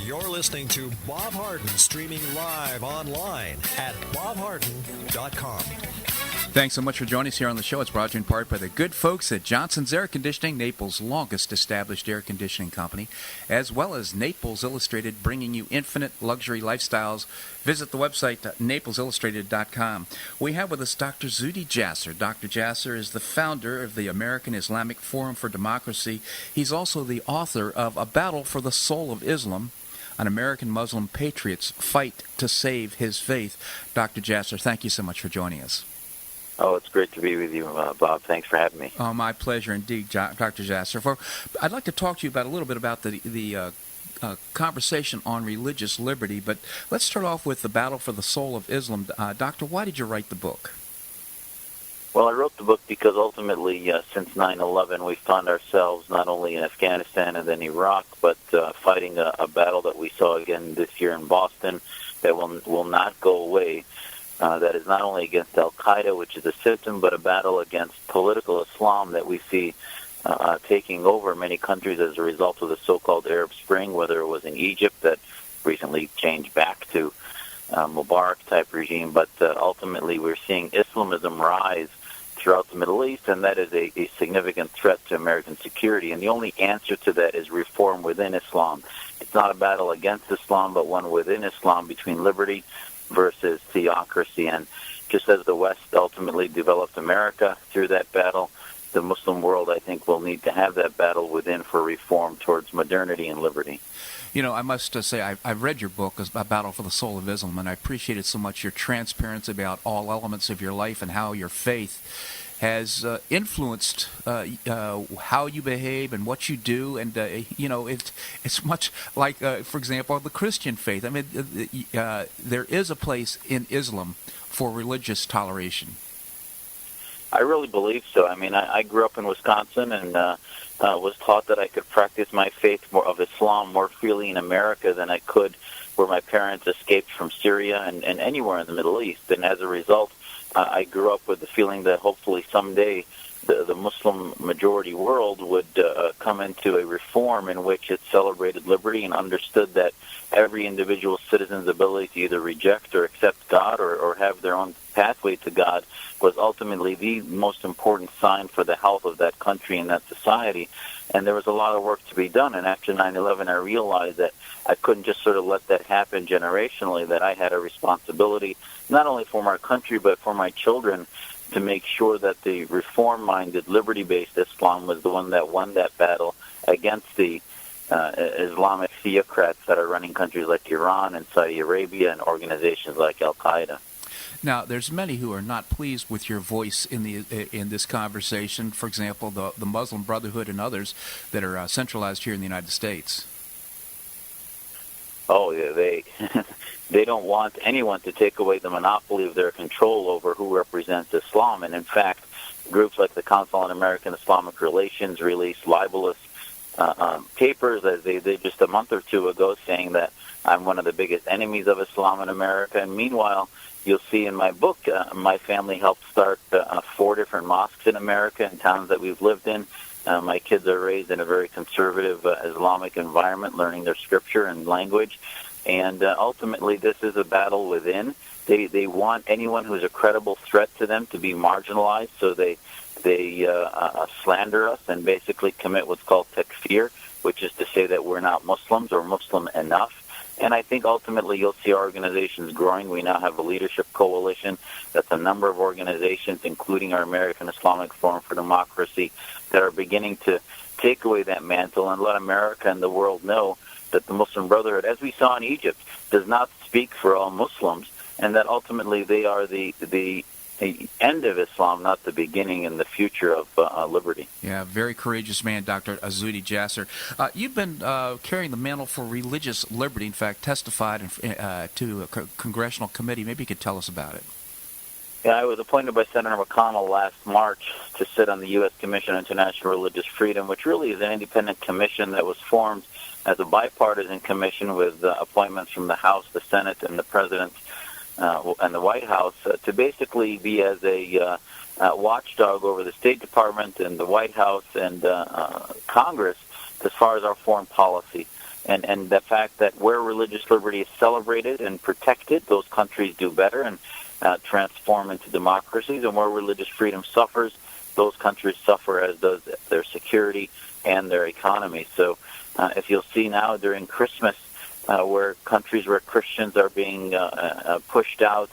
You're listening to Bob Harden, streaming live online at bobharden.com. Thanks so much for joining us here on the show. It's brought to you in part by the good folks at Johnson's Air Conditioning, Naples' longest established air conditioning company, as well as Naples Illustrated, bringing you infinite luxury lifestyles. Visit the website, naplesillustrated.com. We have with us Dr. Zuhdi Jasser. Dr. Jasser is the founder of the American Islamic Forum for Democracy. He's also the author of A Battle for the Soul of Islam, an American Muslim patriot's fight to save his faith. Dr. Jasser, thank you so much for joining us. Oh, it's great to be with you, Bob. Thanks for having me. Oh, my pleasure indeed, Dr. Jasser. I'd like to talk to you about a little bit about the conversation on religious liberty, but let's start off with The Battle for the Soul of Islam. Doctor, why did you write the book? Well, I wrote the book because ultimately, since 9/11, we found ourselves not only in Afghanistan and then Iraq, but fighting a battle that we saw again this year in Boston that will not go away. That is not only against al-Qaeda, which is a system, but a battle against political Islam that we see taking over many countries as a result of the so-called Arab Spring, whether it was in Egypt that recently changed back to Mubarak-type regime, but ultimately we're seeing Islamism rise throughout the Middle East, and that is a significant threat to American security. And the only answer to that is reform within Islam. It's not a battle against Islam, but one within Islam between liberty versus theocracy. And just as the West ultimately developed America through that battle, the Muslim world, I think, will need to have that battle within for reform towards modernity and liberty. You know, I must say, I've read your book, A Battle for the Soul of Islam, and I appreciated so much your transparency about all elements of your life and how your faith has influenced how you behave and what you do. And, it's much like, for example, the Christian faith. I mean, there is a place in Islam for religious toleration. I really believe so. I mean, I grew up in Wisconsin and was taught that I could practice my faith of Islam more freely in America than I could where my parents escaped from Syria and anywhere in the Middle East. And as a result, I grew up with the feeling that hopefully someday the Muslim majority world would come into a reform in which it celebrated liberty and understood that every individual citizen's ability to either reject or accept God or have their own pathway to God was ultimately the most important sign for the health of that country and that society. And there was a lot of work to be done. And after 9/11, I realized that I couldn't just sort of let that happen generationally, that I had a responsibility not only for my country but for my children to make sure that the reform-minded, liberty-based Islam was the one that won that battle against the Islamic theocrats that are running countries like Iran and Saudi Arabia and organizations like al-Qaeda. Now, there's many who are not pleased with your voice in this conversation. For example, the Muslim Brotherhood and others that are centralized here in the United States. Oh, yeah, they don't want anyone to take away the monopoly of their control over who represents Islam. And in fact, groups like the Council on American Islamic Relations released libelous papers as they did just a month or two ago, saying that I'm one of the biggest enemies of Islam in America. And meanwhile, you'll see in my book, my family helped start 4 different mosques in America in towns that we've lived in. My kids are raised in a very conservative Islamic environment, learning their scripture and language. And ultimately, this is a battle within. They want anyone who's a credible threat to them to be marginalized, so they slander us and basically commit what's called takfir, which is to say that we're not Muslims or Muslim enough. And I think ultimately you'll see our organizations growing. We now have a leadership coalition that's a number of organizations, including our American Islamic Forum for Democracy, that are beginning to take away that mantle and let America and the world know that the Muslim Brotherhood, as we saw in Egypt, does not speak for all Muslims, and that ultimately they are the end of Islam, not the beginning and the future of liberty. Yeah, very courageous man, Dr. Zuhdi Jasser. You've been carrying the mantle for religious liberty, in fact, testified to a congressional committee. Maybe you could tell us about it. Yeah, I was appointed by Senator McConnell last March to sit on the U.S. Commission on International Religious Freedom, which really is an independent commission that was formed as a bipartisan commission with appointments from the House, the Senate, and the President and the White House to basically be as a watchdog over the State Department and the White House and Congress as far as our foreign policy. And the fact that where religious liberty is celebrated and protected, those countries do better and transform into democracies. And where religious freedom suffers, those countries suffer, as does their security and their economy. So if you'll see now during Christmas, where countries where Christians are being pushed out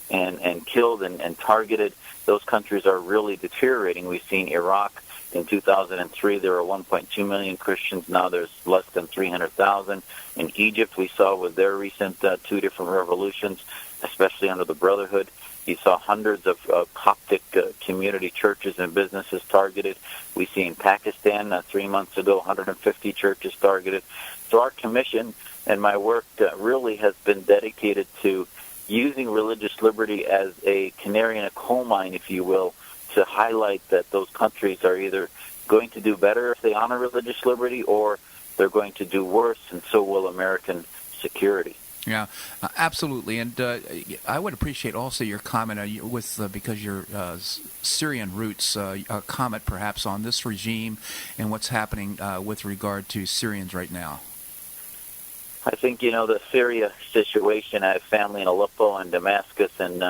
and killed and targeted, those countries are really deteriorating. We've seen Iraq. In 2003, there were 1.2 million Christians. Now there's less than 300,000. In Egypt, we saw with their recent two different revolutions, especially under the Brotherhood, you saw hundreds of Coptic community churches and businesses targeted. We see in Pakistan 3 months ago, 150 churches targeted. So our commission and my work really has been dedicated to using religious liberty as a canary in a coal mine, if you will, to highlight that those countries are either going to do better if they honor religious liberty, or they're going to do worse, and so will American security. Yeah, absolutely. And I would appreciate also your comment because your Syrian roots, a comment perhaps on this regime and what's happening with regard to Syrians right now. I think, the Syria situation, I have family in Aleppo and Damascus, and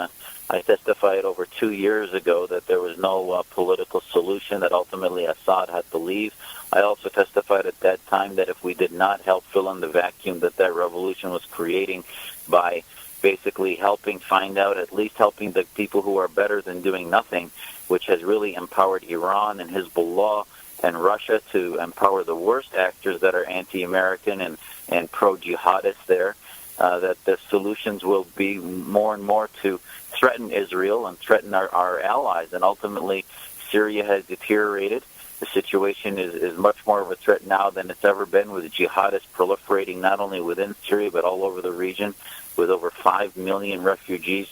I testified over 2 years ago that there was no political solution, that ultimately Assad had to leave. I also testified at that time that if we did not help fill in the vacuum that revolution was creating by basically helping find out, at least helping the people who are better than doing nothing, which has really empowered Iran and Hezbollah and Russia to empower the worst actors that are anti-American and pro-jihadist there, that the solutions will be more and more to threaten Israel and threaten our allies. And ultimately, Syria has deteriorated. The situation is much more of a threat now than it's ever been, with jihadists proliferating not only within Syria but all over the region, with over 5 million refugees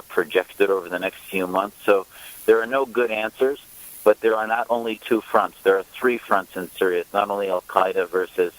projected over the next few months. So there are no good answers, but there are not only two fronts. There are three fronts in Syria. It's not only al-Qaeda versus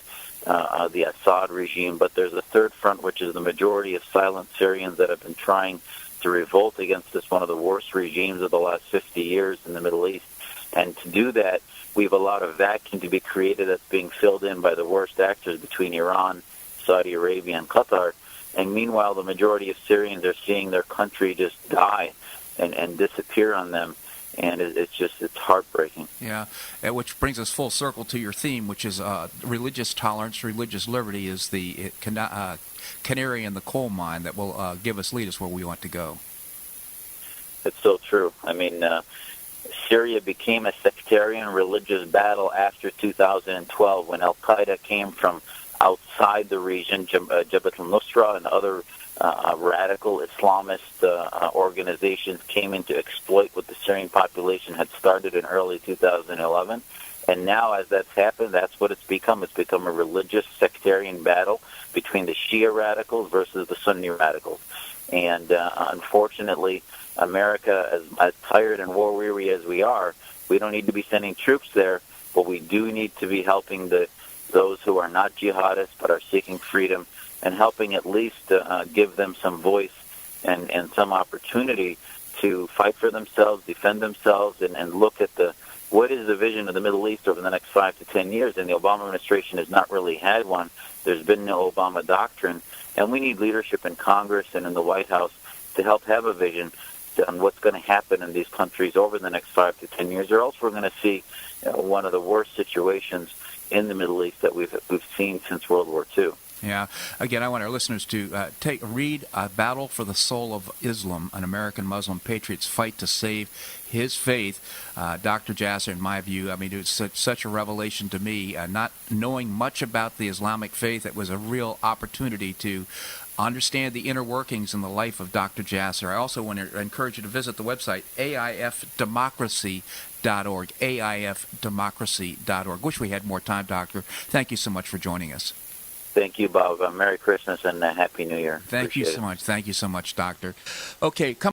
the Assad regime, but there's a third front, which is the majority of silent Syrians that have been trying to revolt against this, one of the worst regimes of the last 50 years in the Middle East. And to do that, we've allowed a vacuum to be created that's being filled in by the worst actors between Iran, Saudi Arabia, and Qatar. And meanwhile, the majority of Syrians are seeing their country just die and disappear on them. And it's heartbreaking. Yeah, which brings us full circle to your theme, which is religious tolerance, religious liberty is the canary in the coal mine that will lead us where we want to go. It's so true. I mean, Syria became a sectarian religious battle after 2012 when al-Qaeda came from outside the region, Jabhat al-Nusra and other radical Islamist organizations came in to exploit what the Syrian population had started in early 2011. And now, as that's happened, that's what it's become. It's become a religious sectarian battle between the Shia radicals versus the Sunni radicals. And unfortunately, America, as tired and war-weary as we are, we don't need to be sending troops there, but we do need to be helping those who are not jihadists but are seeking freedom, and helping at least give them some voice and some opportunity to fight for themselves, defend themselves, and look at what is the vision of the Middle East over the next 5 to 10 years. And the Obama administration has not really had one. There's been no Obama doctrine. And we need leadership in Congress and in the White House to help have a vision on what's going to happen in these countries over the next 5 to 10 years, or else we're going to see one of the worst situations in the Middle East that we've seen since World War II. Yeah. Again, I want our listeners to read A Battle for the Soul of Islam, an American Muslim patriot's fight to save his faith. Dr. Jasser, in my view, I mean, it was such a revelation to me. Not knowing much about the Islamic faith, it was a real opportunity to understand the inner workings in the life of Dr. Jasser. I also want to encourage you to visit the website, aifdemocracy.org, aifdemocracy.org. Wish we had more time, Doctor. Thank you so much for joining us. Thank you, Bob. Merry Christmas and Happy New Year. Thank you so much. Thank you so much, Doctor. Okay, come